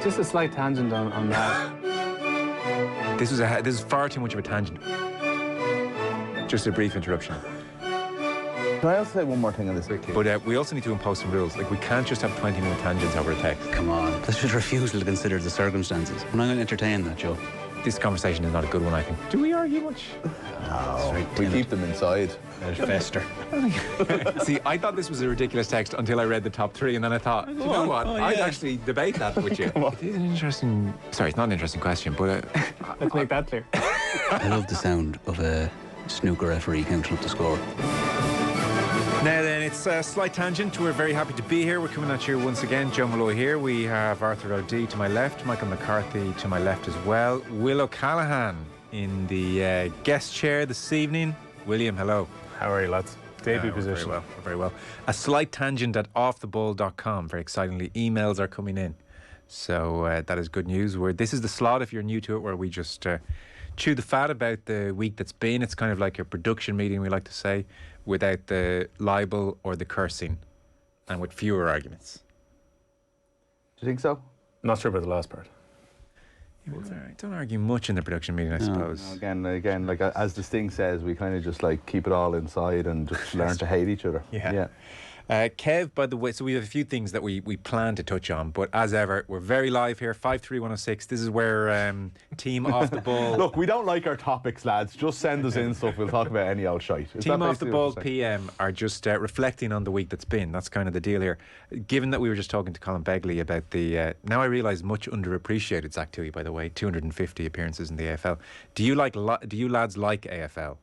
Just a slight tangent on that. This is far too much of a tangent. Just a brief interruption. Can I also say one more thing on this? But we also need to impose some rules. Like, we can't just have 20-minute tangents over a text. Come on, that's just refusal to consider the circumstances. I'm not going to entertain that, Joe. This conversation is not a good one, I think. Do we argue much? No, we keep them inside. Fester. See, I thought this was a ridiculous text until I read the top 3, and then I thought, do you know what? I'd actually debate that with you. It is an interesting... Sorry, it's not an interesting question, but... Let's make that clear. I love the sound of a snooker referee counting up the score. Now then, it's a slight tangent. We're very happy to be here. We're coming at you once again. Joe Molloy here. We have Arthur O'D to my left, Michael McCarthy to my left as well. Will O'Callaghan in the guest chair this evening. William, hello. How are you, lads? Debut position. Very well, very well. A slight tangent at offtheball.com. Very excitingly, emails are coming in. So that is good news. This is the slot, if you're new to it, where we just chew the fat about the week that's been. It's kind of like a production meeting, we like to say, without the libel or the cursing, and with fewer arguments. Do you think so? Not sure about the last part. Don't argue much in the production meeting, I suppose. No, again, like as the Sting says, we kind of just like keep it all inside and just learn to hate each other. Yeah. Kev, by the way, so we have a few things that we plan to touch on, but as ever, we're very live here, 53106. This is where Team Off the Ball... Look, we don't like our topics, lads. Just send us in stuff. We'll talk about any old shite. Team Off the Ball PM are just reflecting on the week that's been. That's kind of the deal here. Given that we were just talking to Colin Begley about the... now I realise much underappreciated Zach Toohey, by the way, 250 appearances in the AFL. Do you lads like AFL?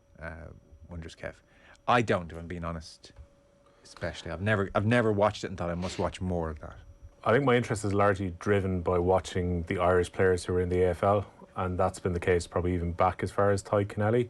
Wonders Kev. I don't, if I'm being honest. Especially, I've never watched it and thought I must watch more of that. I think my interest is largely driven by watching the Irish players who are in the AFL, and that's been the case probably even back as far as Ty Kennelly.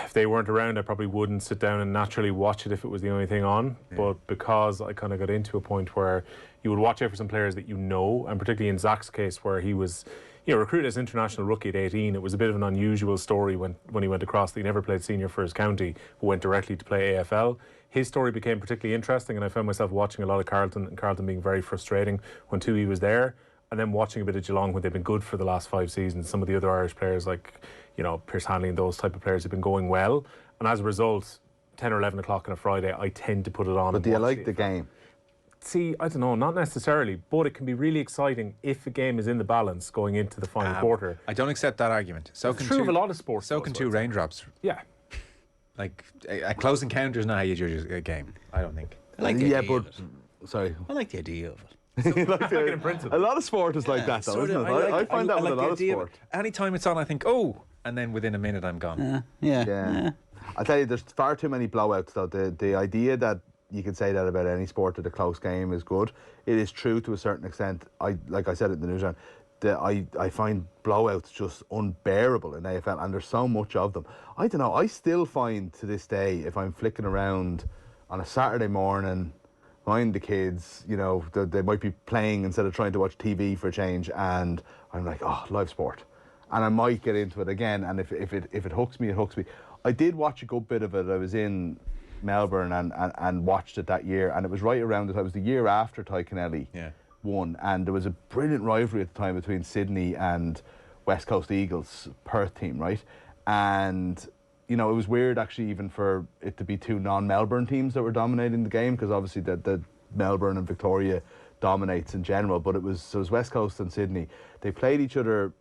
If they weren't around, I probably wouldn't sit down and naturally watch it if it was the only thing on. Yeah. But because I kind of got into a point where you would watch out for some players that you know, and particularly in Zach's case where he was recruited as international rookie at 18, it was a bit of an unusual story when he went across. He never played senior for his county, but went directly to play AFL. His story became particularly interesting, and I found myself watching a lot of Carlton, and Carlton being very frustrating when Toohey was there, and then watching a bit of Geelong when they've been good for the last 5 seasons. Some of the other Irish players like, Pierce Hanley and those type of players have been going well, and as a result, 10 or 11 o'clock on a Friday, I tend to put it on. But do you like the game? See, I don't know, not necessarily, but it can be really exciting if a game is in the balance going into the final quarter. I don't accept that argument. It's true of a lot of sports. So can 2 raindrops. Yeah. Like, a close encounter is not how you judge a game, I don't think. I like the idea of it. Sorry. I like the idea of it. A lot of sport is like that, though, isn't it? I find that with a lot of sport. Anytime it's on, I think, oh, and then within a minute I'm gone. Yeah. I tell you, there's far too many blowouts, though. The idea that you can say that about any sport, that a close game is good. It is true to a certain extent. Like I said in the news round, I find blowouts just unbearable in AFL, and there's so much of them. I don't know, I still find to this day, if I'm flicking around on a Saturday morning, mind the kids, they might be playing instead of trying to watch TV for a change, and I'm like, oh, live sport. And I might get into it again, and if it hooks me, it hooks me. I did watch a good bit of it. I was in Melbourne and watched it that year, and it was right around the time. It was the year after Ty Kennelly won, and there was a brilliant rivalry at the time between Sydney and West Coast Eagles, Perth team, right? And it was weird actually even for it to be 2 non-Melbourne teams that were dominating the game, because obviously the Melbourne and Victoria dominates in general, but it was West Coast and Sydney. They played each other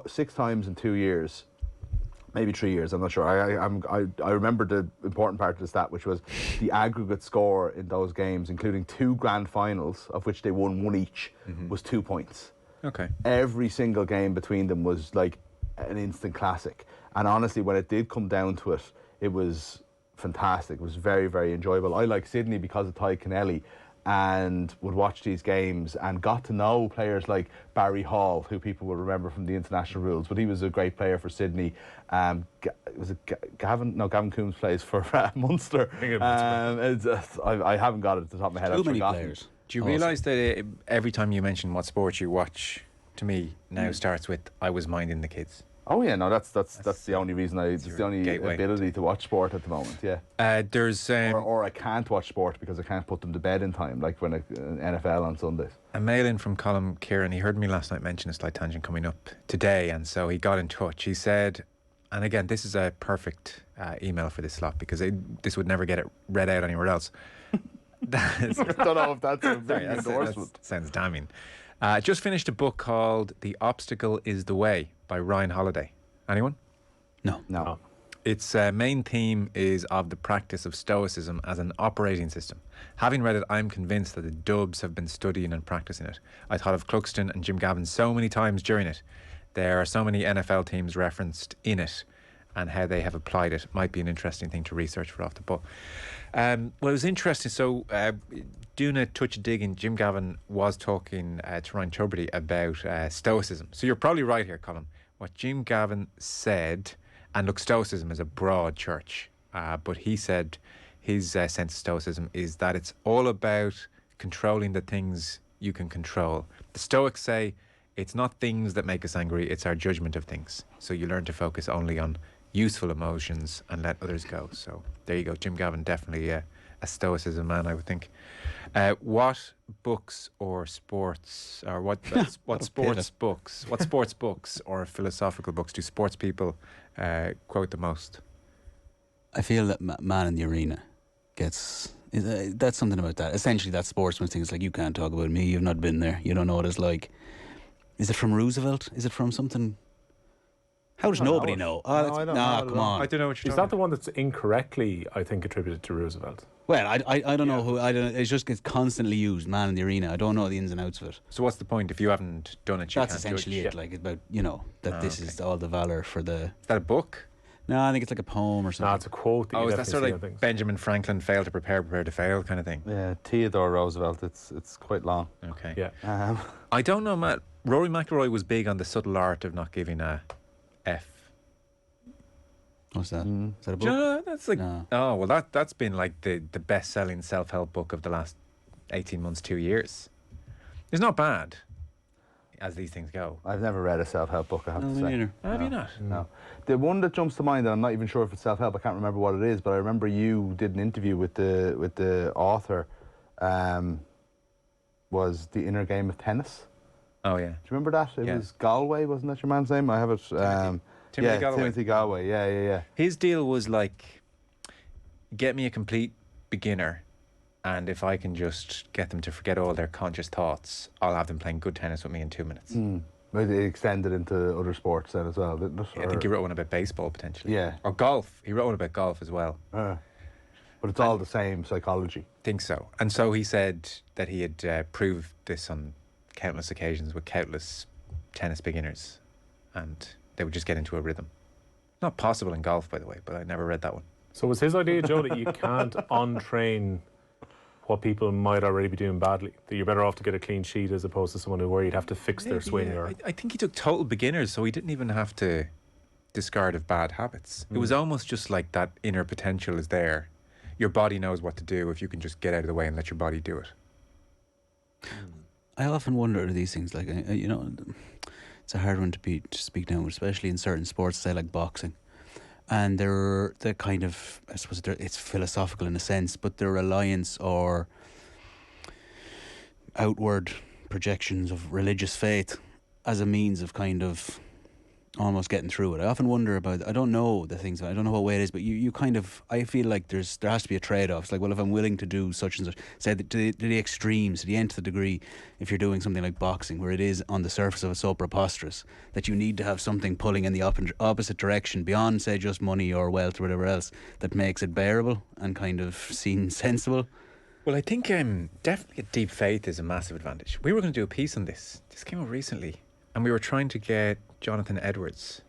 6 times in 2 years. Maybe 3 years, I'm not sure. I remember the important part of the stat, which was the aggregate score in those games, including 2 grand finals, of which they won 1 each, was 2 points. Okay. Every single game between them was like an instant classic. And honestly, when it did come down to it, it was fantastic. It was very, very enjoyable. I like Sydney because of Ty Kennelly, and would watch these games and got to know players like Barry Hall, who people will remember from the international rules, but he was a great player for Sydney. Was it Gavin? No, Gavin Coombs plays for Munster. I haven't got it at the top of my head. Too many players. Do you realise that every time you mention what sport you watch, to me, now starts with, I was minding the kids? Oh yeah, no, that's the only reason it's the only gateway. ability to watch sport at the moment. Yeah. There's Or I can't watch sport because I can't put them to bed in time, like when NFL on Sundays. a mail in from Colin Kieran. He heard me last night mention a slight tangent coming up today, and so he got in touch. He said, and again, this is a perfect email for this slot because this would never get it read out anywhere else. I don't know if that's a big Sorry, endorsement. that sounds damning. Just finished a book called The Obstacle is the Way by Ryan Holiday. Anyone? No. Its main theme is of the practice of Stoicism as an operating system. Having read it, I'm convinced that the Dubs have been studying and practicing it. I thought of Cluxton and Jim Gavin so many times during it. There are so many NFL teams referenced in it, and how they have applied it might be an interesting thing to research for off the book. Well, it was interesting. So, doing a touch of digging, Jim Gavin was talking to Ryan Tubridy about Stoicism. So you're probably right here, Colin. What Jim Gavin said, and look, Stoicism is a broad church, but he said his sense of Stoicism is that it's all about controlling the things you can control. The Stoics say it's not things that make us angry, it's our judgment of things. So you learn to focus only on useful emotions and let others go. So there you go. Jim Gavin, definitely a Stoicism man, I would think. What books or sports, or what sports books or philosophical books do sports people quote the most? I feel that Man in the Arena gets... that's something about that. Essentially, that sportsman thing is like, you can't talk about me, you've not been there, you don't know what it's like. Is it from Roosevelt? Is it from something... How does nobody know? No, I don't know. Come on. I don't know what you're Is talking that the one that's incorrectly, I think, attributed to Roosevelt? Well, I don't know who. I don't. It just gets constantly used. Man in the Arena. I don't know the ins and outs of it. So what's the point if you haven't done it? You That's can't essentially judge. it. Like about that this okay. is all the valor for the. Is that a book? No, I think it's like a poem or something. No, it's a quote that Oh, you is that definitely sort see of on like things. Benjamin Franklin failed to prepare to fail kind of thing? Yeah, Theodore Roosevelt. It's quite long. Okay. Yeah. I don't know, Matt. Rory McIlroy was big on the subtle art of not giving a F. What's that? Is that a Do you book? know, that's like No. oh well that's been like the best-selling self-help book of the last 18 months, 2 years. It's not bad, as these things go. I've never read a self-help book, I have No, to me say. neither. Have you not? No. The one that jumps to mind, and I'm not even sure if it's self-help, I can't remember what it is, but I remember you did an interview with the author, was The Inner Game of Tennis. Oh yeah. Do you remember that? It Yeah. was Galway, wasn't that your man's name? I have it. Timothy Galloway. Timothy Galway, yeah. His deal was like, get me a complete beginner, and if I can just get them to forget all their conscious thoughts, I'll have them playing good tennis with me in 2 minutes. But it extended into other sports then as well, didn't it? I think he wrote one about baseball potentially. Yeah. Or golf. He wrote one about golf as well. But it's all the same psychology. Think so. And so he said that he had proved this on countless occasions with countless tennis beginners, and they would just get into a rhythm. Not possible in golf, by the way, but I never read that one. So was his idea, Joe, that you can't untrain what people might already be doing badly? That you're better off to get a clean sheet as opposed to someone where you'd have to fix their swing? Yeah, Or I think he took total beginners, so he didn't even have to discard of bad habits. It was almost just like that inner potential is there. Your body knows what to do if you can just get out of the way and let your body do it. I often wonder these things. Like it's a hard one to speak down, especially in certain sports, say like boxing. And they're the kind of, I suppose it's philosophical in a sense, but their reliance or outward projections of religious faith as a means of kind of almost getting through it. I often wonder about, I don't know the things, I don't know what way it is, but you kind of, I feel like there has to be a trade-off. It's like, well, if I'm willing to do such and such, say to the extremes, to the nth degree, if you're doing something like boxing, where it is on the surface of it so preposterous, that you need to have something pulling in the opposite direction, beyond, say, just money or wealth or whatever else, that makes it bearable and kind of seen sensible. Well, I think definitely a deep faith is a massive advantage. We were going to do a piece on this. This came out recently, and we were trying to get Jonathan Edwards.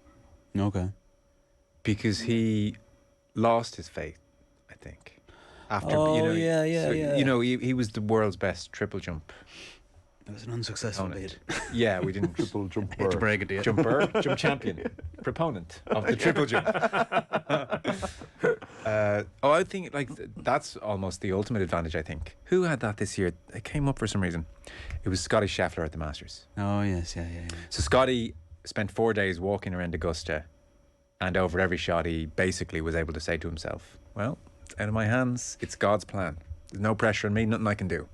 Okay. Because he lost his faith, I think. After, yeah. You know, he was the world's best triple jump. It was an unsuccessful bid. Yeah, we didn't. Triple jumper. Hate to break it to you. Jump champion, proponent of the triple jump. I think like that's almost the ultimate advantage. I think. Who had that this year? It came up for some reason. It was Scotty Scheffler at the Masters. Oh yes, yeah. So Scotty spent 4 days walking around Augusta, and over every shot he basically was able to say to himself, well, it's out of my hands, it's God's plan. There's no pressure on me, nothing I can do.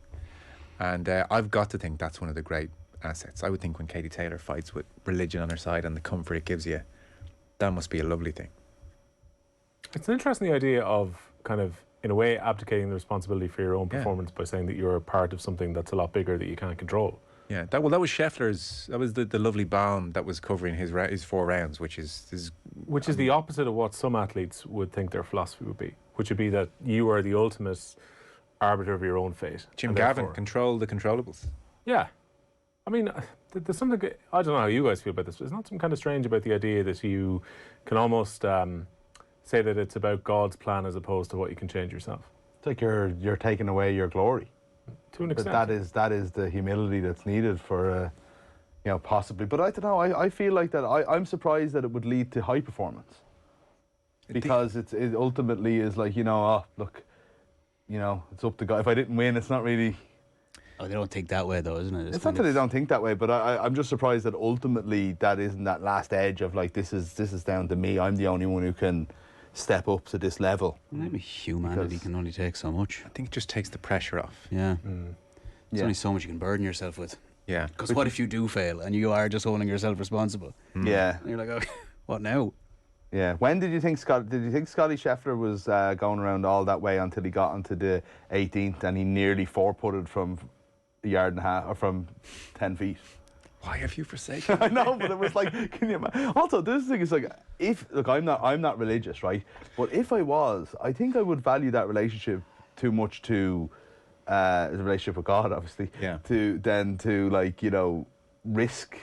And I've got to think that's one of the great assets. I would think when Katie Taylor fights with religion on her side and the comfort it gives you, that must be a lovely thing. It's an interesting idea of kind of, in a way, abdicating the responsibility for your own performance by saying that you're a part of something that's a lot bigger that you can't control. Yeah, that was Scheffler's. That was the lovely balm that was covering his 4 rounds, which is the opposite of what some athletes would think their philosophy would be, which would be that you are the ultimate arbiter of your own fate. Jim Gavin, control the controllables. Yeah. I mean, there's something, I don't know how you guys feel about this, but there's not some kind of strange about the idea that you can almost say that it's about God's plan as opposed to what you can change yourself. It's like you're taking away your glory. To an extent. But that is the humility that's needed for, possibly. But I don't know. I feel like that. I'm surprised that it would lead to high performance, because it ultimately is like, look, it's up to God. If I didn't win, it's not really. Oh, they don't think that way though, isn't it? It's not that they don't think that way, but I'm just surprised that ultimately that isn't that last edge of like, this is down to me. I'm the only one who can step up to this level. Maybe humanity can only take so much. I think it just takes the pressure off. Yeah. There's only so much you can burden yourself with. Yeah. Because what if you do fail and you are just holding yourself responsible? Yeah. And you're like, oh, what now? Yeah. When did you think Scotty Scheffler was going around all that way until he got onto the 18th and he nearly 4-putted from a yard and a half, or from 10 feet? Why have you forsaken? I know, but it was like, can you imagine? Also, this thing is like, I'm not religious, right? But if I was, I think I would value that relationship too much to the relationship with God, obviously. Yeah. To risk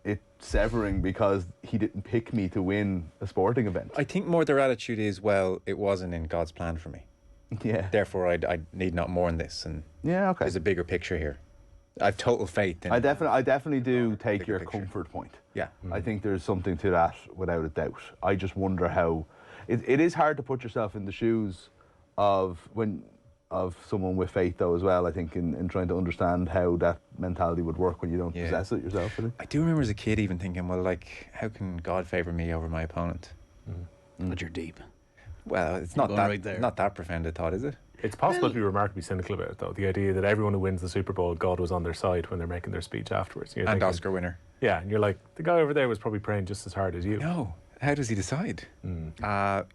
it severing because he didn't pick me to win a sporting event. I think more their attitude is, well, it wasn't in God's plan for me. Yeah. Therefore, I need not mourn this, and yeah, okay. There's a bigger picture here. I have total faith in. I definitely do take bigger your picture. comfort point. Yeah. I think there's something to that without a doubt. I just wonder how it is hard to put yourself in the shoes of someone with faith though as well. I think in trying to understand how that mentality would work when you don't possess it yourself. I think. I do remember as a kid even thinking, well, like, how can God favour me over my opponent? But you're deep. Well, it's not that right there. not that profound a thought, is it? It's possible to be remarkably cynical about it, though. The idea that everyone who wins the Super Bowl, God was on their side when they're making their speech afterwards. You're And thinking, Oscar winner. Yeah, and you're like, the guy over there was probably praying just as hard as you. No. How does he decide?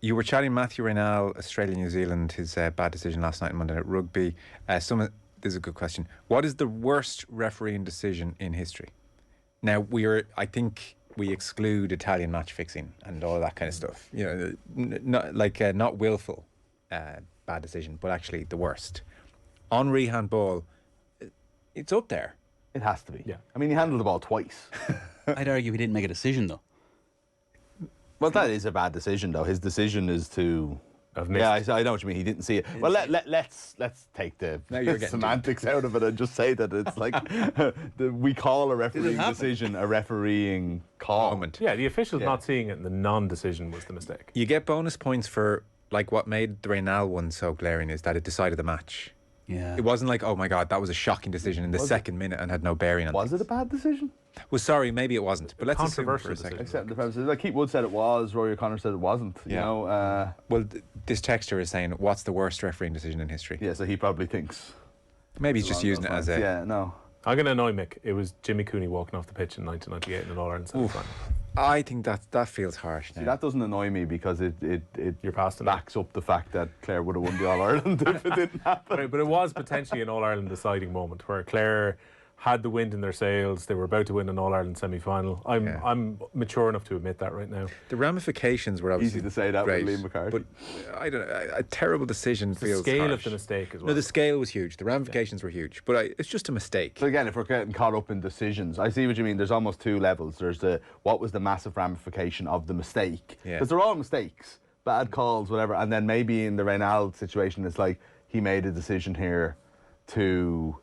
You were chatting Matthew Reynal, Australia, New Zealand, his bad decision last night in Monday Night Rugby. This is a good question. What is the worst refereeing decision in history? Now, I think we exclude Italian match fixing and all that kind of stuff. Not willful bad decision, but actually the worst. Henri handball, it's up there. It has to be. Yeah. I mean, he handled the ball twice. I'd argue he didn't make a decision though. Well, that is a bad decision, though. His decision is to. Yeah, I know what you mean. He didn't see it. Well, let's take the semantics out of it and just say that it's like we call a refereeing decision a refereeing call. Moment. Yeah, the officials not seeing it and the non-decision was the mistake. You get bonus points for, like, what made the Reynal one so glaring is that it decided the match. Yeah. It wasn't like, oh my God, that was a shocking decision in the second minute and had no bearing on Was it a bad decision? Well, sorry, maybe it wasn't. But let's assume for a Controversial second. Except the premise. Like Keith Wood said it was, Rory O'Connor said it wasn't. You know. Well, this texter is saying, what's the worst refereeing decision in history? Yeah, so he probably thinks. Maybe he's just using it as a. Yeah, no. I'm going to annoy Mick. It was Jimmy Cooney walking off the pitch in 1998 in an All-Ireland semi-final. I think that feels harsh now. See, that doesn't annoy me because it You're past it. backs up the fact that Clare would have won the All-Ireland if it didn't happen. But it was potentially an All-Ireland deciding moment where Clare had the wind in their sails. They were about to win an All-Ireland semi-final. I'm mature enough to admit that right now. The ramifications were obviously Easy to say that great, with Liam McCarthy. but I don't know. A terrible decision The feels scale harsh. of the mistake as well. No, the scale was huge. The ramifications were huge, but it's just a mistake. So again, if we're getting caught up in decisions, I see what you mean. There's almost two levels. There's what was the massive ramification of the mistake? Because they're all mistakes, bad calls, whatever. And then maybe in the Reynal situation, it's like he made a decision here to,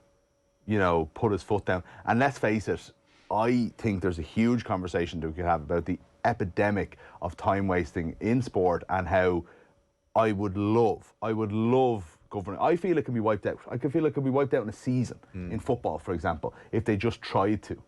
put his foot down. And let's face it, I think there's a huge conversation that we could have about the epidemic of time wasting in sport and how I would love government. I feel it can be wiped out. I can feel it can be wiped out in a season in football, for example, if they just tried to.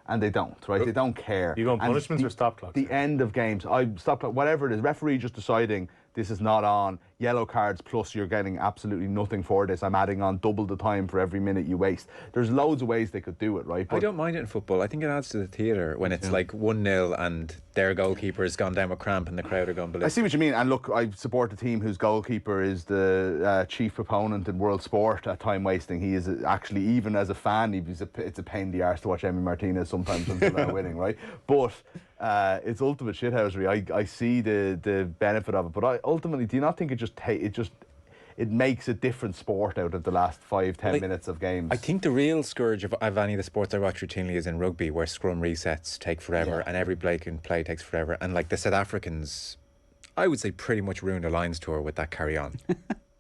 And they don't, right? They don't care. You go on And punishments or stop clocks? The end of games. Stop clock, whatever it is. Referee just deciding this is not on. Yellow cards plus you're getting absolutely nothing for this. I'm adding on double the time for every minute you waste. There's loads of ways they could do it, right? I don't mind it in football. I think it adds to the theatre when it's like 1-0 and their goalkeeper has gone down with cramp and the crowd are going ballistic. I see what you mean. And look, I support a team whose goalkeeper is the chief proponent in world sport at time wasting. He is actually, even as a fan, it's a pain in the arse to watch Emi Martinez sometimes until they're winning, right? But it's ultimate shithousery. I see the benefit of it, but ultimately, do you not think it makes a different sport out of the last 5-10 minutes of games? I think the real scourge of any of the sports I watch routinely is in rugby, where scrum resets take forever and every break in play takes forever. And like the South Africans, I would say pretty much ruined a Lions tour with that carry on.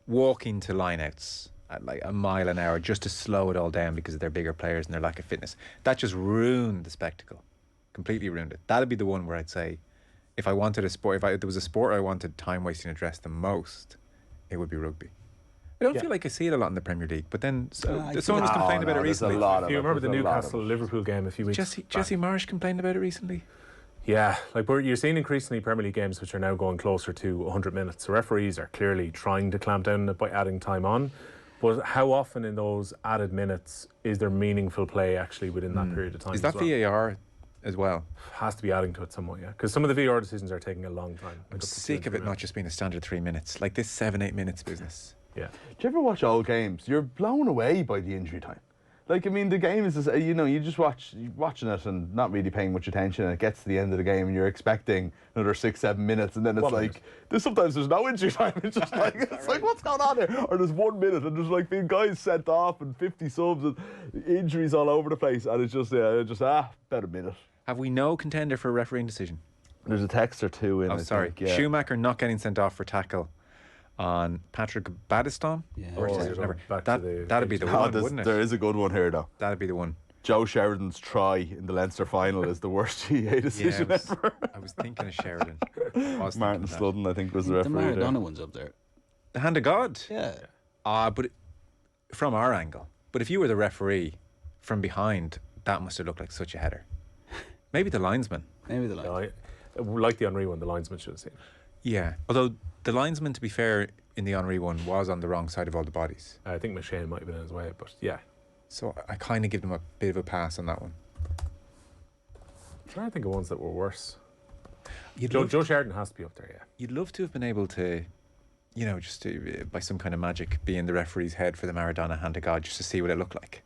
Walking to lineouts at like a mile an hour just to slow it all down because of their bigger players and their lack of fitness. That just ruined the spectacle. Completely ruined it. That'd be the one where I'd say, if I wanted a sport, if there was a sport I wanted time wasting address the most, it would be rugby. I don't feel like I see it a lot in the Premier League, but then someone was complaining about it recently. If you remember the Newcastle-Liverpool game a few weeks back. Jesse Marsh complained about it recently. Yeah, like you're seeing increasingly Premier League games which are now going closer to 100 minutes. The referees are clearly trying to clamp down on it by adding time on. But how often in those added minutes is there meaningful play actually within that period of time? Is that VAR as well? Has to be adding to it somewhat, yeah. Because some of the VAR decisions are taking a long time. I'm sick of it not just being a standard 3 minutes. Like this 7-8 minutes business. Yeah. Do you ever watch old games? You're blown away by the injury time. Like, I mean, the game is, you're just watching it and not really paying much attention, and it gets to the end of the game and you're expecting another 6-7 minutes, and then it's sometimes there's no injury time. It's just like, what's going on here? Or there's 1 minute and there's like being guys sent off and 50 subs and injuries all over the place, and it's just about a minute. Have we no contender for a refereeing decision? There's a text or two in. Oh, sorry. Schumacher not getting sent off for tackle on Patrick Badiston. Yeah. That'd be the one, wouldn't it? There is a good one here, though. That'd be the one. Joe Sheridan's try in the Leinster final is the worst GA decision ever. I was thinking of Sheridan. Martin Sludden, I think, was the referee. The Maradona one's up there. The hand of God? Yeah. But from our angle. But if you were the referee from behind, that must have looked like such a header. Maybe the linesman. Like the Henry one, the linesman should have seen. Yeah. Although the linesman, to be fair, in the Henry one was on the wrong side of all the bodies. I think McShane might have been in his way, but yeah. So I kind of give them a bit of a pass on that one. I'm trying to think of ones that were worse. Joe Sheridan has to be up there, yeah. You'd love to have been able to, just to, by some kind of magic, be in the referee's head for the Maradona hand of God, just to see what it looked like.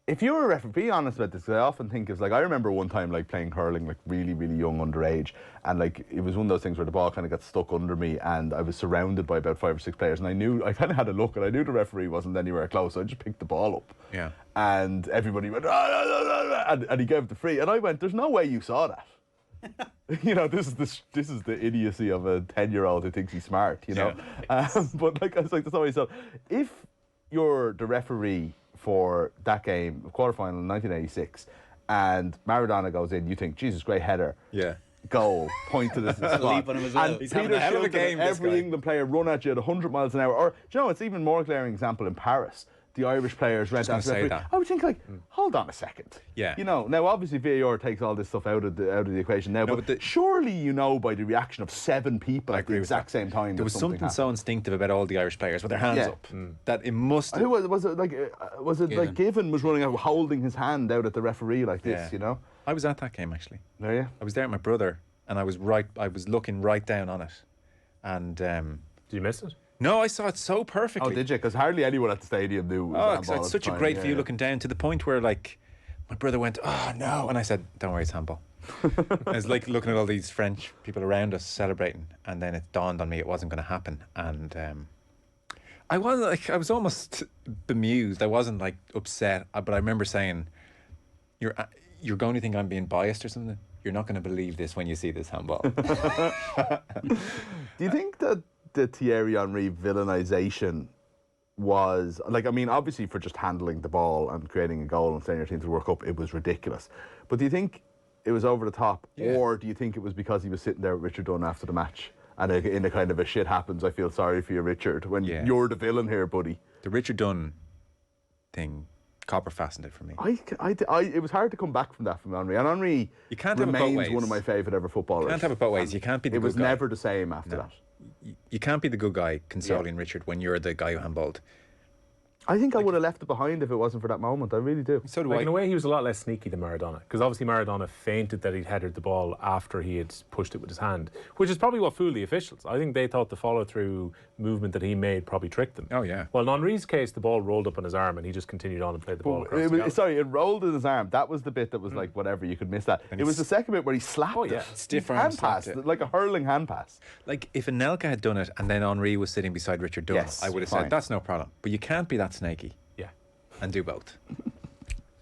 If you were a referee, be honest about this, because I often think it's like, I remember one time like playing hurling, like really, really young underage, and like it was one of those things where the ball kind of got stuck under me and I was surrounded by about 5 or 6 players, and I kind of had a look and I knew the referee wasn't anywhere close, so I just picked the ball up. Yeah. And everybody went, and he gave the free, and I went, there's no way you saw that. This is the idiocy of a 10-year-old who thinks he's smart, Yeah. But like I was like, that's always so. If you're the referee for that game, quarterfinal in 1986, and Maradona goes in, you think, Jesus, great header. Yeah. Goal, point to this spot. And He's Peter having a hell of a Shilton, game, this every guy. England player run at you at 100 miles an hour. Or, it's even more glaring example in Paris. The Irish players went after referee. that. I would think, like, hold on a second. Yeah. Now obviously VAR takes all this stuff out of the equation now, but surely by the reaction of 7 people at the exact same time. There was something so instinctive about all the Irish players with their hands up that it must. Who was it? Like Gavin was running out, holding his hand out at the referee like this? I was at that game actually. There you. I was there with my brother, and I was looking right down on it, and. Did you miss it? No, I saw it so perfectly. Oh, did you? Because hardly anyone at the stadium knew. Because it's such a great view looking down, to the point where, like, my brother went, "Oh no," and I said, "Don't worry, it's handball." I was like looking at all these French people around us celebrating, and then it dawned on me it wasn't going to happen, and I was almost bemused. I wasn't like upset, but I remember saying, "You're going to think I'm being biased or something. You're not going to believe this when you see this handball." Do you think that the Thierry Henry villainisation was, obviously for just handling the ball and creating a goal and sending your team to the World Cup, it was ridiculous. But do you think it was over the top, or do you think it was because he was sitting there with Richard Dunn after the match and in a kind of a shit happens, I feel sorry for you, Richard, when you're the villain here, buddy? The Richard Dunn thing Copper fastened it for me. It was hard to come back from that from Henry. And Henry You can't have it both remains ways. one of my favourite ever footballers. You can't have it both ways. You can't be the It good was guy. never the same after that. You can't be the good guy consoling Richard when you're the guy who handballed. I think I would have left it behind if it wasn't for that moment. I really do. So do Like I. in a way, he was a lot less sneaky than Maradona, because obviously Maradona feinted that he'd headed the ball after he had pushed it with his hand, which is probably what fooled the officials. I think they thought the follow-through movement that he made probably tricked them. Oh, yeah. Well, in Henry's case, the ball rolled up on his arm and he just continued on and played the ball across the galley. Sorry, it rolled in his arm. That was the bit that was like, whatever, you could miss that. It was the second bit where he slapped it. Stiff arm hand pass, slapped it. like a hurling hand pass. Like, if Anelka had done it and then Henry was sitting beside Richard Dunn, Yes, I would have fine. said, that's no problem. But you can't be that snaky Yeah. and do both.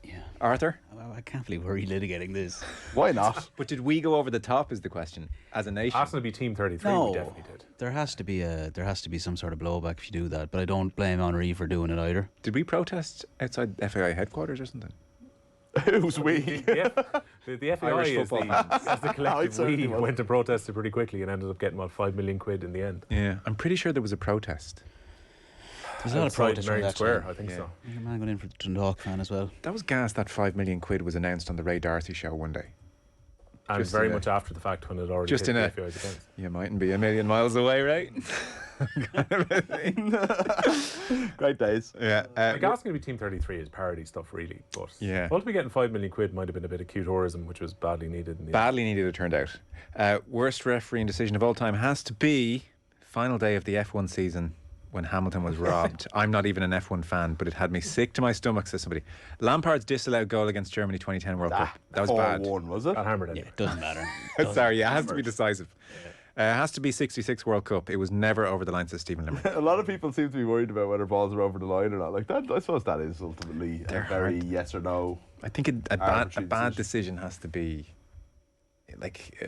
Yeah. Arthur? I can't believe we're relitigating this. Why not? But did we go over the top is the question, as a nation? Arsenal be Team 33, No, we definitely did. there has to be some sort of blowback if you do that. But I don't blame Henry for doing it either. Did we protest outside FAI headquarters or something? Who's we? The FAI Irish as football as the It collective certainly we was. went to protest it pretty quickly and ended up getting, what, 5 million quid in the end. Yeah, I'm pretty sure there was a protest. There's a lot of Outside protest Merrion that Square, time. I think so. There's a man going in for the Dundalk fan as well. That was gas that 5 million quid was announced on the Ray Darcy show one day. And Just very in a- much after the fact when it already just hit in the a- FAI's accounts. You mightn't be a million miles away, right? Great days. Yeah. Like asking to be Team 33 is parody stuff, really. But Yeah. ultimately getting 5 million quid might have been a bit of cute tourism, which was badly needed. In the Badly needed, it turned out. Worst refereeing decision of all time has to be final day of the F1 season when Hamilton was robbed. I'm not even an F1 fan, but it had me sick to my stomach, says somebody. Lampard's disallowed goal against Germany 2010 World Cup. That was bad. 4-1, was it? Got hammered Yeah, anyway. it doesn't matter. Sorry, it has to be decisive. It has to be 66 World Cup. It was never over the line, says Stephen Limerick. A lot of people seem to be worried about whether balls are over the line or not. Like that, I suppose that is ultimately a very yes or no. I think a Arbitrary bad decision has to be like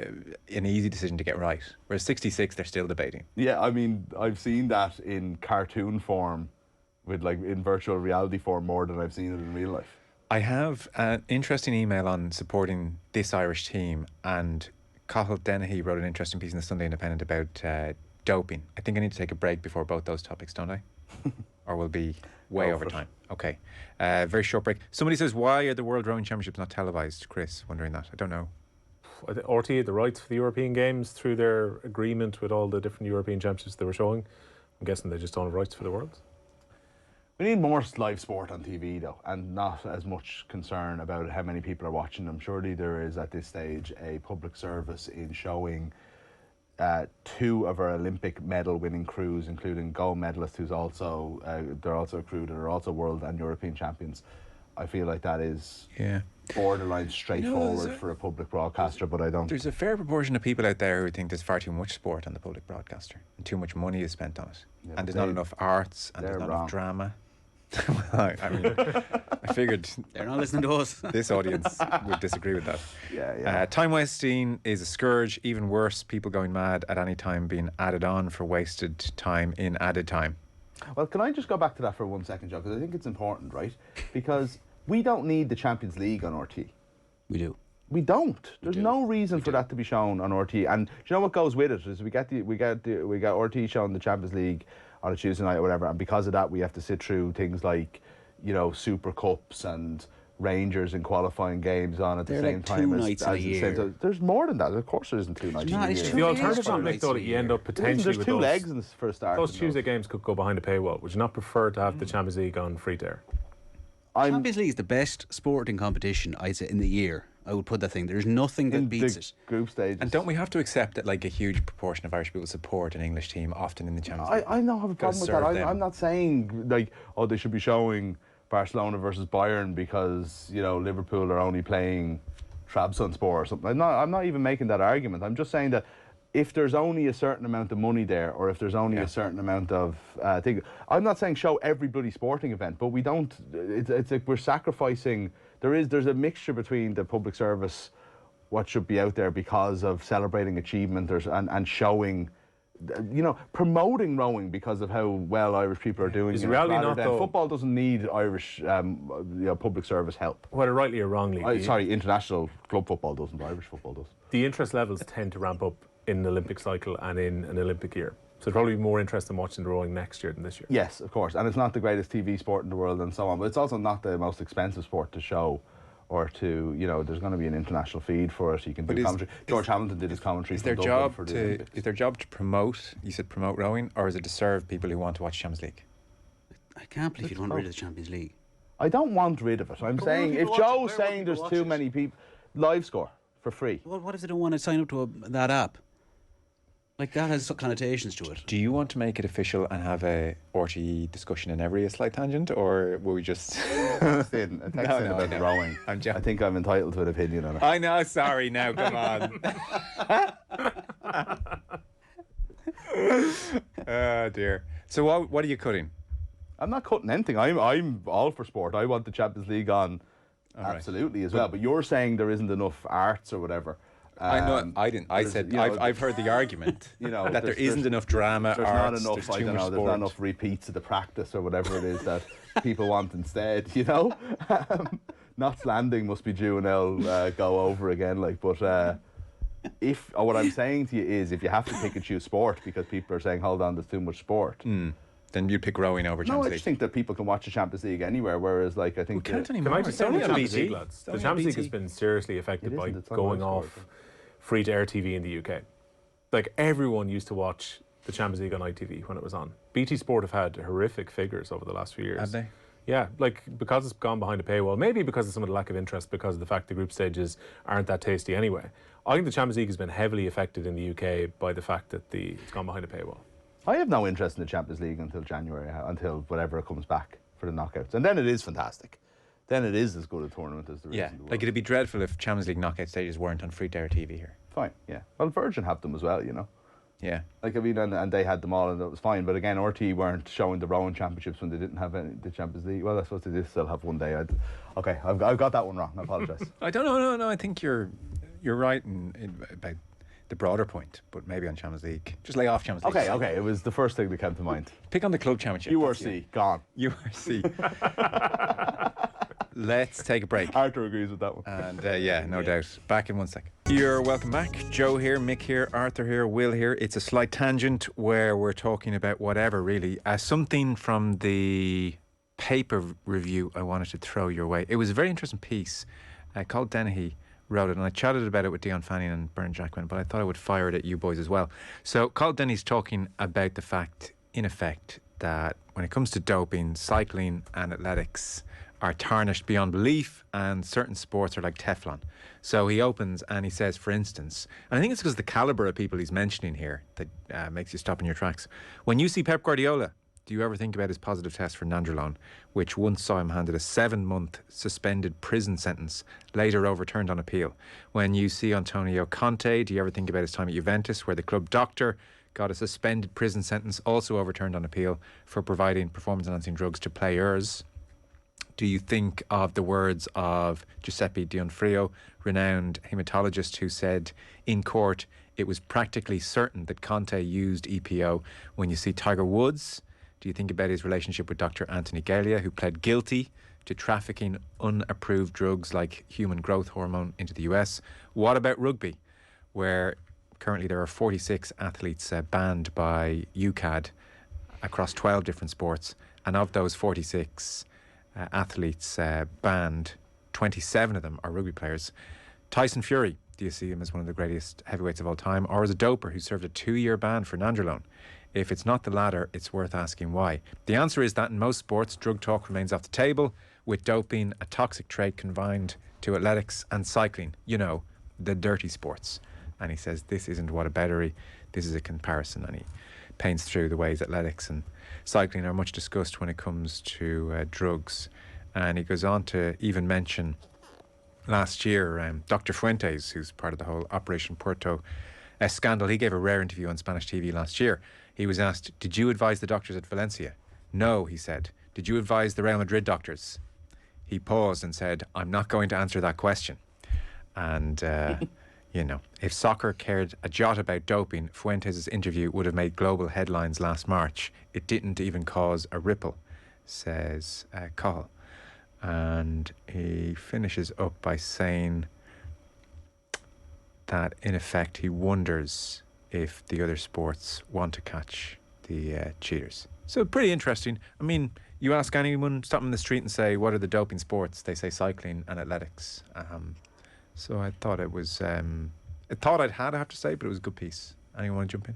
an easy decision to get right. Whereas 66, they're still debating. Yeah, I mean, I've seen that in cartoon form, with like in virtual reality form more than I've seen it in real life. I have an interesting email on supporting this Irish team, and Cathal Dennehy wrote an interesting piece in the Sunday Independent about doping. I think I need to take a break before both those topics, don't I? Or we'll be way Go over for it. time. Okay. Very short break. Somebody says, why are the World Rowing Championships not televised? Chris, wondering that. I don't know. RT had the rights for the European Games through their agreement with all the different European championships they were showing. I'm guessing they just don't have rights for the Worlds. We need more live sport on TV though, and not as much concern about how many people are watching them. Surely there is at this stage a public service in showing two of our Olympic medal winning crews, including gold medalists who's also they're also a crew that are also world and European champions. I feel like that is Yeah. borderline straightforward there's for a public broadcaster, but I don't. There's a fair proportion of people out there who think there's far too much sport on the public broadcaster and too much money is spent on it. Yeah, And there's they- not enough arts and there's they're not wrong. enough drama. Well, I mean, I figured They're not listening to us. this audience would disagree with that. Yeah. Time wasting is a scourge. Even worse, people going mad at any time being added on for wasted time in added time. Well, can I just go back to that for 1 second, Joe? Because I think it's important, right? Because we don't need the Champions League on RT. We do. We don't. There's no reason for that to be shown on RT. And do you know what goes with it? Is we got RT showing the Champions League on a Tuesday night or whatever, and because of that, we have to sit through things like, you know, Super Cups and Rangers in qualifying games on at the They're same like time 2 as nights in a the same year. time. There's more than that. Of course, there isn't 2 nights. No, in a it's year. true. The It is alternative, fun Mick, nights though, a that you year. end up potentially There's with 2 those, legs for starting. those Tuesday games could go behind a paywall. Would you not prefer to have the Champions League on free to air? Champions League is the best sporting competition, I'd say, in the year. I would put that thing. There's nothing that in beats the it. group stages. And don't we have to accept that like a huge proportion of Irish people support an English team often in the Champions League? I don't have a Gotta problem with that. serve them. I'm not saying like, oh, they should be showing Barcelona versus Bayern because, you know, Liverpool are only playing Trabzonspor or something. I'm not even making that argument. I'm just saying that if there's only a certain amount of money there, or if there's only a certain amount of thing, I'm not saying show every bloody sporting event, but we don't. It's like we're sacrificing. There's a mixture between the public service, what should be out there because of celebrating achievement, and showing, you know, promoting rowing because of how well Irish people are doing. Is in it, reality rather not, than though- football doesn't need Irish public service help. Whether rightly or wrongly, Sorry, international club football doesn't, but Irish football does. the interest levels tend to ramp up in an Olympic cycle and in an Olympic year. So it'd probably be more interesting watching the rowing next year than this year. Yes, of course. And it's not the greatest TV sport in the world and so on, but it's also not the most expensive sport to show or to, you know, there's going to be an international feed for it. You can do commentary. George Hamilton did his commentary. Is their job to promote, you said promote rowing, or is it to serve people who want to watch Champions League? I can't believe you want rid of the Champions League. I don't want rid of it. I'm saying, if Joe's saying there's too many people, live score for free. Well, what if they don't want to sign up to that app? Like, that has connotations to it. Do you want to make it official and have a RTE discussion in every slight tangent, or will we just text in about the rowing? I think I'm entitled to an opinion on it. I know, sorry, now come on. Oh dear. So what are you cutting? I'm not cutting anything. I'm all for sport. I want the Champions League on, absolutely, as well. But you're saying there isn't enough arts or whatever. I know. I didn't. I said I've heard the argument. You know, that there isn't enough drama. There's arts, not enough. there's too much sport. There's not enough repeats of the practice or whatever it is that people want instead. You know, Knots Landing must be due, and they'll go over again. Like, but what I'm saying to you is, if you have to pick and choose sport because people are saying, hold on, there's too much sport. Then you'd pick rowing over Champions League. No, I just think that people can watch the Champions League anywhere, whereas, like, I think... Can I just say the Champions League, lads? The Champions League has been seriously affected by going off free-to-air TV in the UK. Like, everyone used to watch the Champions League on ITV when it was on. BT Sport have had horrific figures over the last few years. Have they? Yeah, like, because it's gone behind a paywall, maybe because of some of the lack of interest, because of the fact the group stages aren't that tasty anyway. I think the Champions League has been heavily affected in the UK by the fact that it's gone behind a paywall. I have no interest in the Champions League until January, until whatever comes back for the knockouts. And then it is fantastic. Then it is as good a tournament as there is in the world. Like, it'd be dreadful if Champions League knockout stages weren't on free-to-air TV here. Fine, yeah. Well, Virgin have them as well, you know. Yeah. Like, I mean, and they had them all and it was fine. But again, RT weren't showing the rowing championships when they didn't have the Champions League. Well, I suppose they did still have one day. Okay, I've got that one wrong. I apologise. I don't know. No, I think you're right about the broader point, but maybe on Champions League. Just lay off Champions League. Okay. It was the first thing that came to mind. Pick on the club championship. URC, gone. URC. Let's take a break. Arthur agrees with that one. And no doubt. Back in 1 second. You're welcome back. Joe here, Mick here, Arthur here, Will here. It's a slight tangent where we're talking about whatever, really. Something from the paper review I wanted to throw your way. It was a very interesting piece. Called Dennehy wrote it, and I chatted about it with Dion Fanning and Bern Jackman, but I thought I would fire it at you boys as well. So Colin Denny's talking about the fact, in effect, that when it comes to doping, cycling and athletics are tarnished beyond belief, and certain sports are like Teflon. So he opens and he says, for instance, and I think it's because the calibre of people he's mentioning here that makes you stop in your tracks. When you see Pep Guardiola, do you ever think about his positive test for nandrolone, which once saw him handed a 7-month suspended prison sentence, later overturned on appeal? When you see Antonio Conte, do you ever think about his time at Juventus, where the club doctor got a suspended prison sentence, also overturned on appeal, for providing performance-enhancing drugs to players? Do you think of the words of Giuseppe D'Onofrio, renowned hematologist, who said in court it was practically certain that Conte used EPO? When you see Tiger Woods, do you think about his relationship with Dr. Anthony Galea, who pled guilty to trafficking unapproved drugs like human growth hormone into the US? What about rugby, where currently there are 46 athletes banned by UCAD across 12 different sports, and of those 46 athletes banned, 27 of them are rugby players. Tyson Fury, do you see him as one of the greatest heavyweights of all time, or as a doper who served a 2-year ban for nandrolone? If it's not the latter, it's worth asking why. The answer is that in most sports, drug talk remains off the table, with doping a toxic trait confined to athletics and cycling, you know, the dirty sports. And he says this isn't whataboutery, this is a comparison, and he paints through the ways athletics and cycling are much discussed when it comes to drugs. And he goes on to even mention last year Dr. Fuentes, who's part of the whole Operation Puerto scandal. He gave a rare interview on Spanish TV last year. He was asked, did you advise the doctors at Valencia? No, he said. Did you advise the Real Madrid doctors? He paused and said, I'm not going to answer that question. And you know, if soccer cared a jot about doping, Fuentes' interview would have made global headlines last March. It didn't even cause a ripple, says Cahill. And he finishes up by saying that, in effect, he wonders if the other sports want to catch the cheaters. So pretty interesting. I mean, you ask anyone, stop them in the street and say, what are the doping sports? They say cycling and athletics. So I thought it was, I thought I have to say, but it was a good piece. Anyone want to jump in?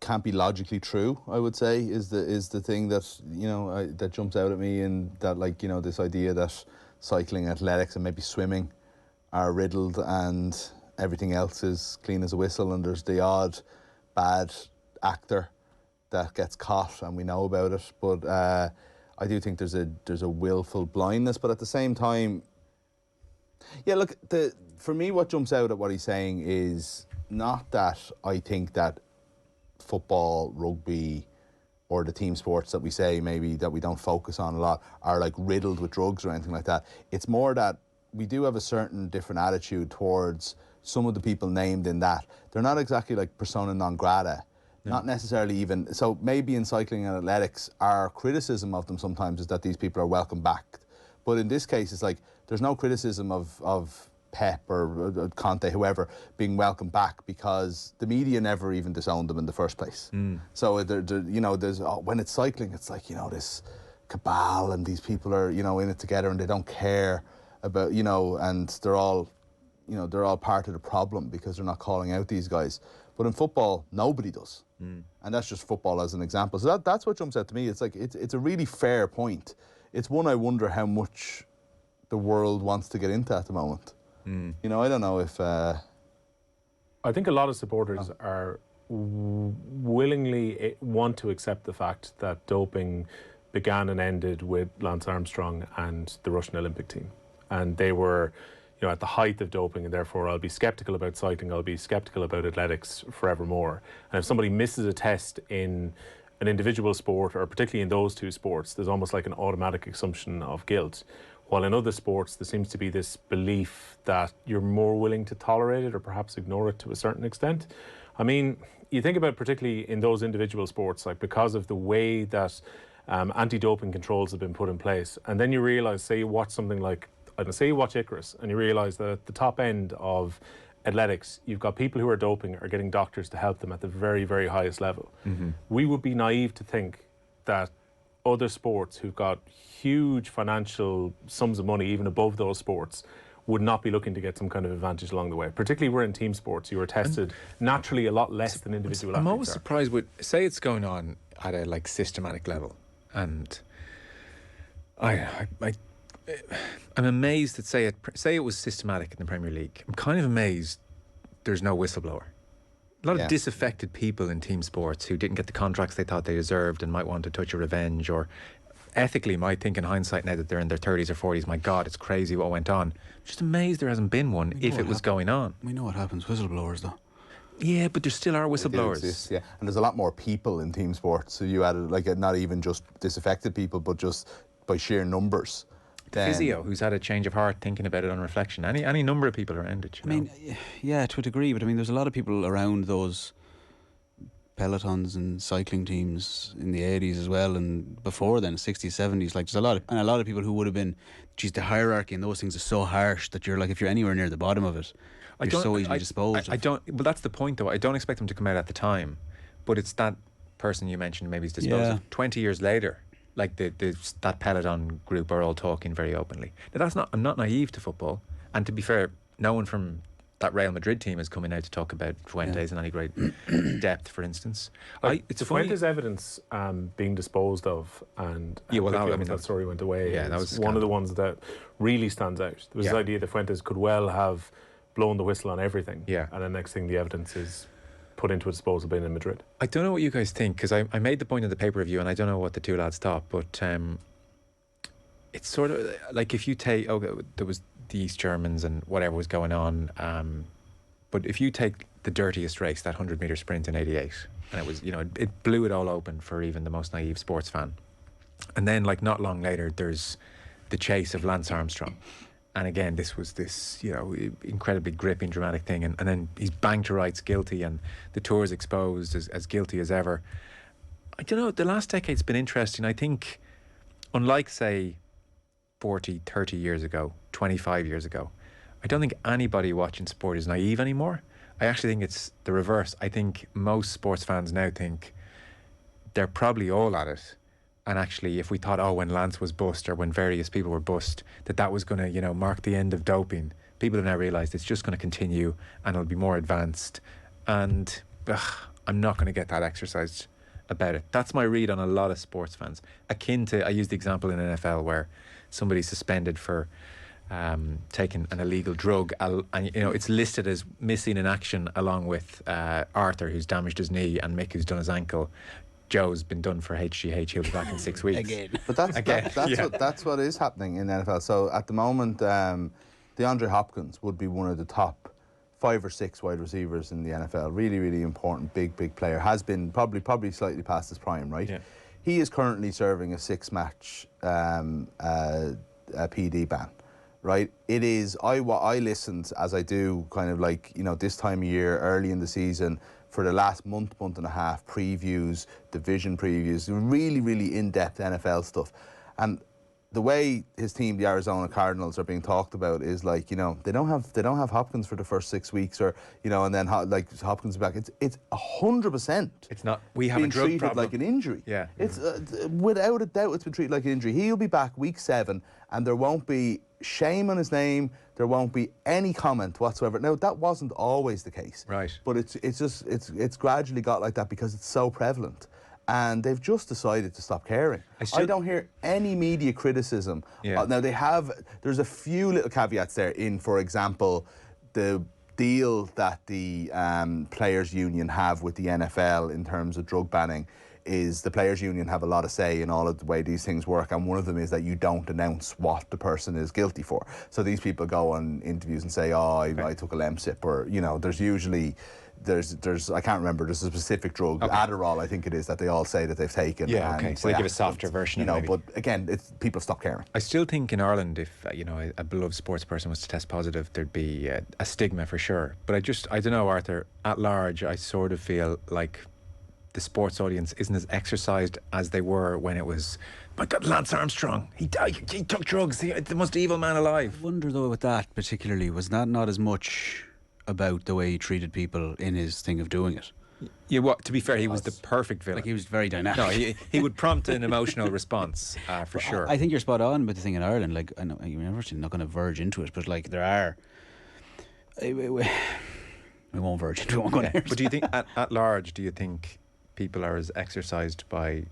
Can't be logically true, I would say, is the thing that, you know, that jumps out at me, and that, like, you know, this idea that cycling, athletics and maybe swimming are riddled and everything else is clean as a whistle, and there's the odd bad actor that gets caught and we know about it. But I do think there's a willful blindness, but at the same time, yeah, look, for me what jumps out at what he's saying is not that I think that football, rugby, or the team sports that we say maybe that we don't focus on a lot are like riddled with drugs or anything like that. It's more that we do have a certain different attitude towards some of the people named in that. They're not exactly like persona non grata, not necessarily even. So maybe in cycling and athletics, our criticism of them sometimes is that these people are welcome back. But in this case, it's like there's no criticism of Pep or Conte, whoever, being welcome back, because the media never even disowned them in the first place. So you know, there's when it's cycling, it's like, you know, this cabal and these people are, you know, in it together and they don't care about, you know, and they're all, you know, they're all part of the problem because they're not calling out these guys. But in football, nobody does, and that's just football as an example. So that's what jumps out to me. It's like it's a really fair point. It's one I wonder how much the world wants to get into at the moment. You know, I don't know if... I think a lot of supporters are willingly want to accept the fact that doping began and ended with Lance Armstrong and the Russian Olympic team. And they were, you know, at the height of doping, and therefore I'll be sceptical about cycling, I'll be sceptical about athletics forevermore. And if somebody misses a test in an individual sport, or particularly in those two sports, there's almost like an automatic assumption of guilt. While in other sports, there seems to be this belief that you're more willing to tolerate it or perhaps ignore it to a certain extent. I mean, you think about particularly in those individual sports, like because of the way that anti-doping controls have been put in place, and then you realise, say you watch something like, I don't know, say you watch Icarus, and you realise that at the top end of athletics, you've got people who are doping are getting doctors to help them at the very, very highest level. We would be naive to think that other sports who've got huge financial sums of money, even above those sports, would not be looking to get some kind of advantage along the way. Particularly we're in team sports, you are tested naturally a lot less than individual athletes. I'm always surprised with, say it's going on at a like systematic level, and I'm amazed that say it was systematic in the Premier League. I'm kind of amazed there's no whistleblower. A lot of disaffected people in team sports who didn't get the contracts they thought they deserved and might want a touch of revenge, or ethically might think in hindsight now that they're in their 30s or 40s, my God, it's crazy what went on. I'm just amazed there hasn't been one if it was going on. We know what happens, whistleblowers though. Yeah, but there still are whistleblowers. Exist, yeah, and there's a lot more people in team sports. So you added, like, not even just disaffected people, but just by sheer numbers. Physio who's had a change of heart thinking about it on reflection. Any number of people around it. You know? I mean, yeah, to a degree, but I mean, there's a lot of people around those pelotons and cycling teams in the 80s as well, and before then, 60s, 70s. Like, there's a lot of people who would have been, geez, the hierarchy and those things are so harsh that you're like, if you're anywhere near the bottom of it, you're so easily disposed of. Well, that's the point though. I don't expect them to come out at the time, but it's that person you mentioned maybe is disposed of 20 years later. Like that peloton group are all talking very openly. Now I'm not naive to football, and to be fair, no one from that Real Madrid team is coming out to talk about Fuentes in any great depth, for instance. It's Fuentes' evidence being disposed of, and that story went away. Yeah, that was one of the ones that really stands out. There was this idea that Fuentes could well have blown the whistle on everything, and the next thing the evidence is put into a disposal bin in Madrid. I don't know what you guys think, because I made the point in the pay per review, and I don't know what the two lads thought, but it's sort of like if you take there was the East Germans and whatever was going on, but if you take the dirtiest race, that 100-meter sprint in '88, and it was, you know, it blew it all open for even the most naive sports fan, and then like not long later there's the chase of Lance Armstrong. And again, this was this, you know, incredibly gripping, dramatic thing. And then he's banged to rights guilty, and the tour is exposed as guilty as ever. I don't know, the last decade's been interesting. I think, unlike, say, 40, 30 years ago, 25 years ago, I don't think anybody watching sport is naive anymore. I actually think it's the reverse. I think most sports fans now think they're probably all at it. And actually, if we thought, oh, when Lance was bust or when various people were bust, that was going to, you know, mark the end of doping, people have now realised it's just going to continue and it'll be more advanced. And I'm not going to get that exercised about it. That's my read on a lot of sports fans. Akin to, I used the example in NFL where somebody's suspended for taking an illegal drug, and you know it's listed as missing in action along with Arthur, who's damaged his knee, and Mick, who's done his ankle. Joe's been done for HGH. He'll be back in 6 weeks. Again. But that's what is happening in the NFL. So at the moment, DeAndre Hopkins would be one of the top 5 or 6 wide receivers in the NFL. Really, really important, big player. Has been probably slightly past his prime, right? Yeah. He is currently serving a 6-match PD ban. Right, it is. I listened, as I do, kind of like, you know, this time of year, early in the season, for the last month and a half, previews, division previews, really in-depth NFL stuff, and the way his team, the Arizona Cardinals, are being talked about is like, you know, they don't have Hopkins for the first 6 weeks, or you know, and then like Hopkins is back. It's 100%. It's not. We have a drug treated problem. like an injury. Yeah. It's without a doubt, it's been treated like an injury. He'll be back week 7, and there won't be shame on his name. There won't be any comment whatsoever. Now that wasn't always the case. Right. But it's gradually got like that because it's so prevalent. And they've just decided to stop caring. I don't hear any media criticism. Yeah. Now there's a few little caveats there in, for example, the deal that the Players Union have with the NFL in terms of drug banning is the Players Union have a lot of say in all of the way these things work, and one of them is that you don't announce what the person is guilty for. So these people go on interviews and say, oh, I took a Lemsip, or, you know, there's usually... There's I can't remember, there's a specific drug, Adderall I think it is, that they all say that they've taken. Yeah, okay, so they give a softer version, you know, maybe. but again, people stop caring. I still think in Ireland, if you know, a beloved sports person was to test positive, there'd be a stigma for sure. But I don't know, Arthur, at large, I sort of feel like the sports audience isn't as exercised as they were when it was, my God, Lance Armstrong, he took drugs, the most evil man alive. I wonder though, with that particularly, was that not as much about the way he treated people in his thing of doing it? Yeah, well, to be fair, he was the perfect villain. Like, he was very dynamic. No, he would prompt an emotional response, for sure. I think you're spot on with the thing in Ireland. Like, I know you're not going to verge into it, but like there are... We won't verge into it. Yeah. But do you think, at large, do you think people are as exercised by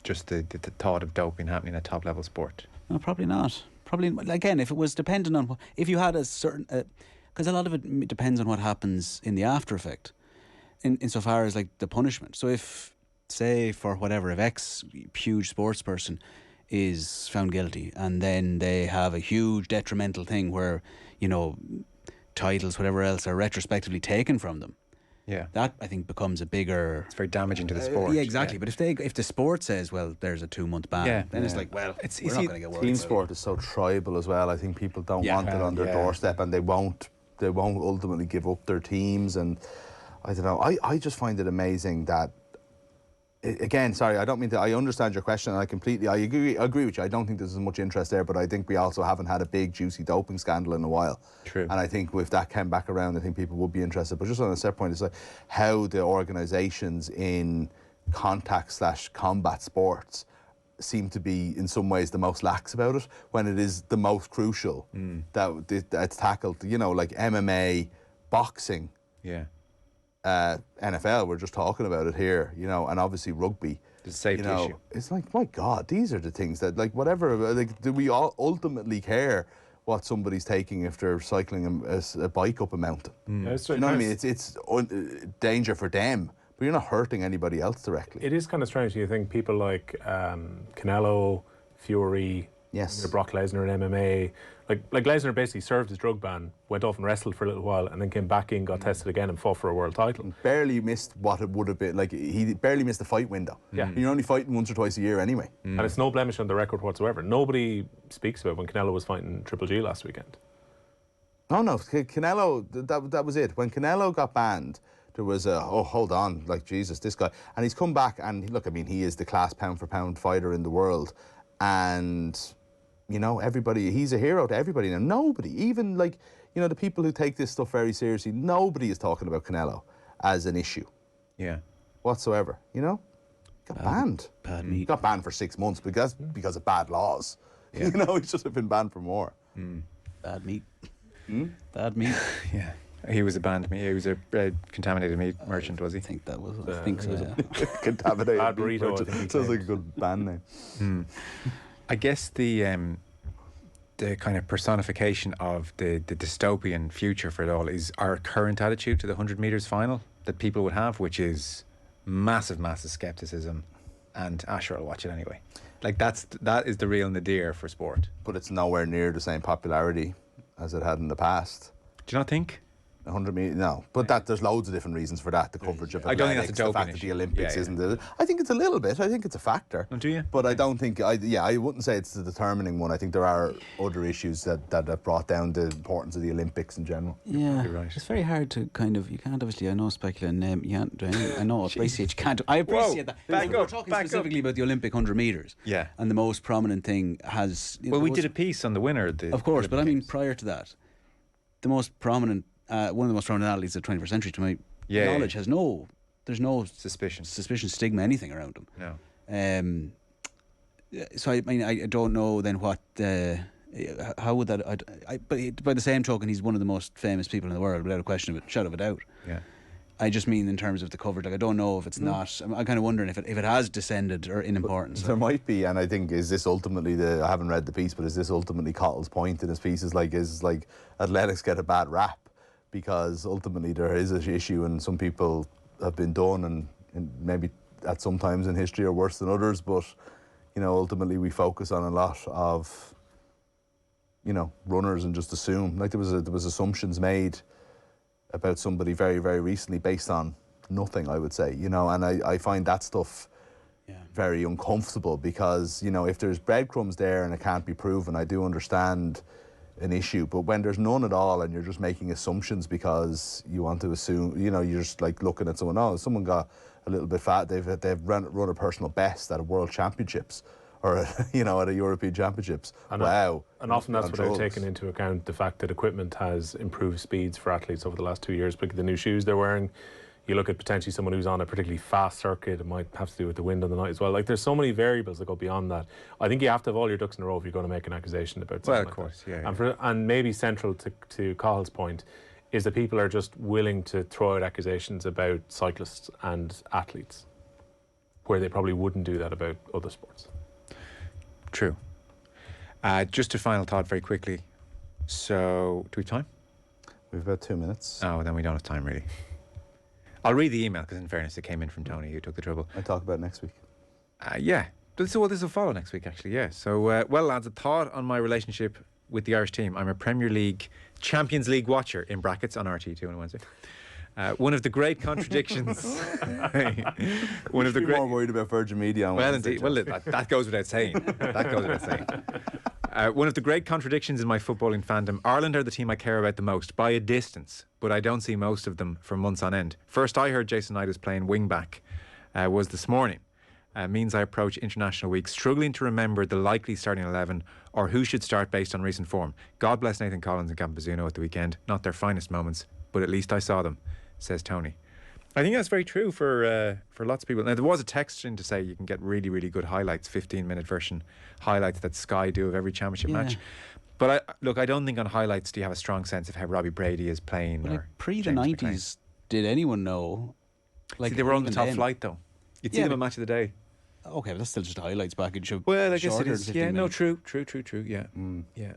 just the thought of doping happening at top-level sport? No, probably not. Probably, again, if it was dependent on... If you had a certain... because a lot of it depends on what happens in the after effect, insofar as like the punishment. So if, say, for whatever, if X huge sports person is found guilty and then they have a huge detrimental thing where, you know, titles, whatever else, are retrospectively taken from them. Yeah, that I think becomes a bigger... It's very damaging to the sport. Yeah, exactly. Yeah. But if the sport says, well, there's a 2-month ban, then it's like, well, we're not going to get worried. Team sport is so tribal as well. I think people don't want it on their doorstep, and they won't ultimately give up their teams. And I don't know, I just find it amazing that, again, sorry, I don't mean to, I understand your question, and I agree with you. I don't think there's as much interest there, but I think we also haven't had a big juicy doping scandal in a while. True. And I think if that came back around, I think people would be interested. But just on a separate point, it's like how the organisations in contact/combat sports seem to be in some ways the most lax about it, when it is the most crucial that it's tackled. You know, like MMA, boxing, NFL, we're just talking about it here, you know, and obviously rugby. The safety issue. It's like, my God, these are the things that, like, whatever, like, do we all ultimately care what somebody's taking if they're cycling a bike up a mountain? Yeah, you know what I mean? It's danger for them, but you're not hurting anybody else directly. It is kind of strange. You think people like Canelo, Fury, Brock Lesnar in MMA, like Lesnar basically served his drug ban, went off and wrestled for a little while, and then came back in, got tested again, and fought for a world title. And barely missed what it would have been. Like, he barely missed the fight window. Yeah, you're only fighting once or twice a year anyway. And it's no blemish on the record whatsoever. Nobody speaks about when Canelo was fighting Triple G last weekend. No, Canelo, that was it. When Canelo got banned, there was hold on, like, Jesus, this guy. And he's come back, and look, I mean, he is the class pound-for-pound fighter in the world. And, you know, everybody, he's a hero to everybody now. Nobody, even like, you know, the people who take this stuff very seriously, nobody is talking about Canelo as an issue. Yeah. Whatsoever, you know? Got banned. Bad meat. Got banned for 6 months because of bad laws. Yeah. You know, he should have been banned for more. Bad meat. Bad meat. Yeah. He was a banned meat. He was a contaminated meat merchant, was he? I think that was. I think so. Yeah. Contaminated. Bad meat burrito, I merchant. think he Sounds like a claimed. good band name. I guess the kind of personification of the dystopian future for it all is our current attitude to the 100 metres final that people would have, which is massive scepticism, and sure, I'll watch it anyway. Like that is the real nadir for sport. But it's nowhere near the same popularity as it had in the past. Do you not think? 100 metres, no. But there's loads of different reasons for that. The coverage of I don't think that's a athletics, the doping fact that issue. the Olympics Yeah, isn't it. I think it's a little bit. I think it's a factor. Oh, do you? But I don't think, I wouldn't say it's the determining one. I think there are other issues that have brought down the importance of the Olympics in general. Yeah, You're right. it's very hard to kind of. You can't obviously. I know speculating name. You can't do anything. I know. I appreciate you can't. I appreciate that. back We're up, talking back specifically about the Olympic 100 metres. Yeah. And the most prominent thing has. Well, we did a piece on the winner. Of course, but I mean, prior to that, the most prominent, one of the most prominent athletes of the 21st century, to my knowledge, has there's no suspicion, stigma, anything around him. No. So I mean, I don't know then what. How would that? But by the same token, he's one of the most famous people in the world, without a question of a shadow of a doubt. Yeah. I just mean in terms of the coverage. Like, I don't know if it's not. I'm kind of wondering if it has descended or in importance. There might be, and I think, is this ultimately I haven't read the piece, but is this ultimately Cottle's point in his piece? Is like athletics get a bad rap because ultimately there is an issue, and some people have been done, and maybe at some times in history are worse than others, but you know, ultimately we focus on a lot of, you know, runners and just assume, like there was assumptions made about somebody very, very recently based on nothing, I would say, you know, and I find that stuff very uncomfortable because, you know, if there's breadcrumbs there and it can't be proven, I do understand an issue, but when there's none at all and you're just making assumptions because you want to assume, you know, you're just like looking at someone, oh, someone got a little bit fat, they've run a personal best at a world championships or, you know, at a European championships. Wow. And often that's without taking into account the fact that equipment has improved speeds for athletes over the last 2 years. Because the new shoes they're wearing, you look at potentially someone who's on a particularly fast circuit, it might have to do with the wind on the night as well. Like, there's so many variables that go beyond that. I think you have to have all your ducks in a row if you're going to make an accusation about something Well, of like course, that. yeah. And maybe central to Cahill's point is that people are just willing to throw out accusations about cyclists and athletes where they probably wouldn't do that about other sports. True. Just a final thought very quickly. So, do we have time? We've about 2 minutes. Oh, then we don't have time, really. I'll read the email, because in fairness, it came in from Tony, who took the trouble. I'll talk about it next week. Yeah. This will follow next week, actually, yeah. So, well, lads, a thought on my relationship with the Irish team. I'm a Premier League, Champions League watcher, in brackets, on RT2 on Wednesday. One of the great contradictions. One of the great. More worried about Virgin Media. On Well, Wednesday, indeed. Well, that goes without saying. That goes without saying. One of the great contradictions in my footballing fandom. Ireland are the team I care about the most by a distance, but I don't see most of them for months on end. First, I heard Jason Knight is playing wing back. Was this morning. Means I approach international week struggling to remember the likely starting 11 or who should start based on recent form. God bless Nathan Collins and Campazzuno at the weekend. Not their finest moments, but at least I saw them, says Tony. I think that's very true for lots of people. Now, there was a text in to say you can get really, really good highlights, 15-minute version highlights that Sky do of every championship match. But I don't think on highlights do you have a strong sense of how Robbie Brady is playing. Well, or like pre the James 90s, McLean. did anyone know? Like, See, they were on the even top then. flight, though. You'd see Yeah, them but- at Match of the Day. Okay, but that's still just a highlights package of. Well, I guess it shorter is. than Yeah, 15 no, minutes. true. Yeah. Yeah.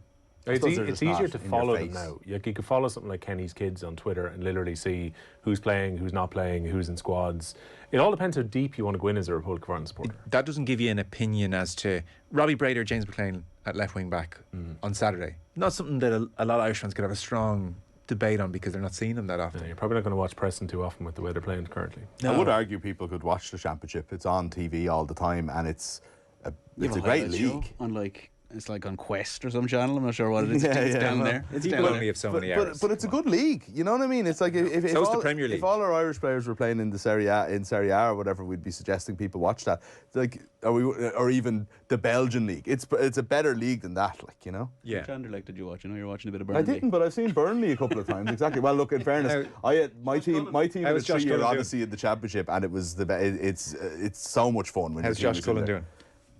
suppose they're It's just easier not to in your follow them face. now. You could follow something like Kenny's Kids on Twitter and literally see who's playing, who's not playing, who's in squads. It all depends how deep you want to go in as a Republic of Ireland supporter. That doesn't give you an opinion as to Robbie Brady or James McLean at left wing back on Saturday. Not something that a lot of Irish fans could have a strong debate on because they're not seeing them that often. You're probably not going to watch Preston too often with the way they're playing currently. I would argue people could watch the championship. It's on TV all the time, and it's a You have great highlights show league. on like It's like on Quest or some channel. I'm not sure what it is. It's down there. It's People down only there. have so many errors. But it's a good league. You know what I mean? It's like if So is the all, Premier League. if all our Irish players were playing in the Serie A or whatever, we'd be suggesting people watch that. It's like, or even the Belgian league. It's a better league than that. Like, you know. Yeah. Which Anderlecht did you watch? I know you're watching a bit of Burnley. I didn't, but I've seen Burnley a couple of times. Exactly. Well, look. In fairness, my team How had a was Josh 3-year Cullen odyssey in the championship, and it was it's so much fun. When How's your team Josh is in Cullen there. doing?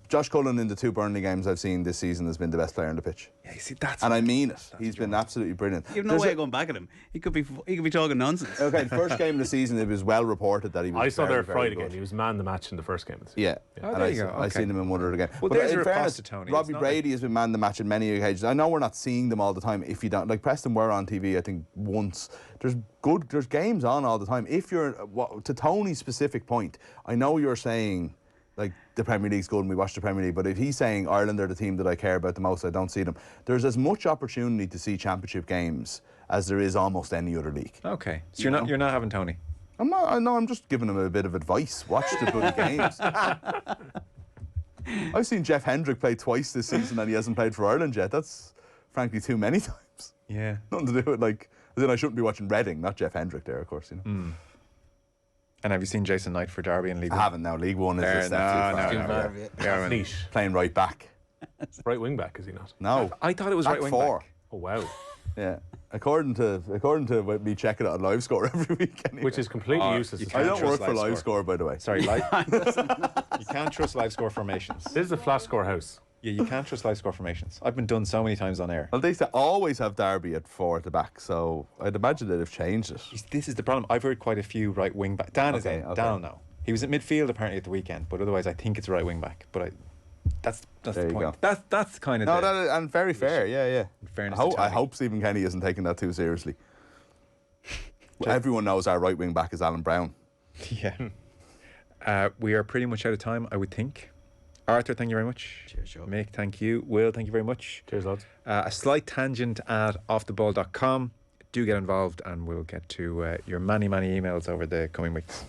Josh Cullen in the 2 Burnley games I've seen this season has been the best player on the pitch. Yeah, you see, that's And I mean it. He's been absolutely brilliant. You have no way of going back at him. He could be talking nonsense. Okay, the first game of the season, it was well reported that he was. I saw very, their very Friday good. game. He was man the match in the first game. Yeah, Oh, and there I, you go. I Okay. seen him in one other game. Well, but there's in a riposte fairness, to Tony. Robbie It's not Brady has been man the match in many occasions. I know we're not seeing them all the time. If you don't, like Preston were on TV, I think once. There's games on all the time. If you're to Tony's specific point, I know you're saying, like, the Premier League's good and we watch the Premier League, but if he's saying Ireland are the team that I care about the most, I don't see them. There's as much opportunity to see championship games as there is almost any other league. Okay. So you're not having Tony. I'm not. I know. I'm just giving him a bit of advice. Watch the bloody games. I've seen Jeff Hendrick play twice this season and he hasn't played for Ireland yet. That's frankly too many times. Yeah. Nothing to do with, like, as in I shouldn't be watching Reading, not Jeff Hendrick there, of course. You know. And have you seen Jason Knight for Derby in League I One? haven't now. League One is There, just absolutely no, far. no. Yeah. Niche. Playing right back. Right wing back, is he not? No, I thought it was back right wing 4. back. Oh wow. Yeah. According to me checking it on Live Score every week. Anyway. Which is completely Oh, useless. you I can't don't trust work for Live Live Score. Score, by the way. Sorry, you can't trust live score formations. This is the flash score house. Yeah, you can't trust live score formations. I've been done so many times on air. Well, they used to always have Derby at 4 at the back, so I'd imagine they'd have changed it. This is the problem. I've heard quite a few right wing back. Dan is Okay, in. okay. Dan will know. He was at midfield apparently at the weekend, but otherwise I think it's right wing back. But that's There the you point. go. That's kind of No, and very fair, yeah. in fairness I to hope, Tony. hope Stephen Kenny isn't taking that too seriously. Well, everyone knows our right wing back is Alan Brown. Yeah. We are pretty much out of time, I would think. Arthur, thank you very much. Cheers, Joe. Mick, thank you. Will, thank you very much. Cheers, lads. A slight tangent at offtheball.com. Do get involved and we'll get to your many emails over the coming weeks.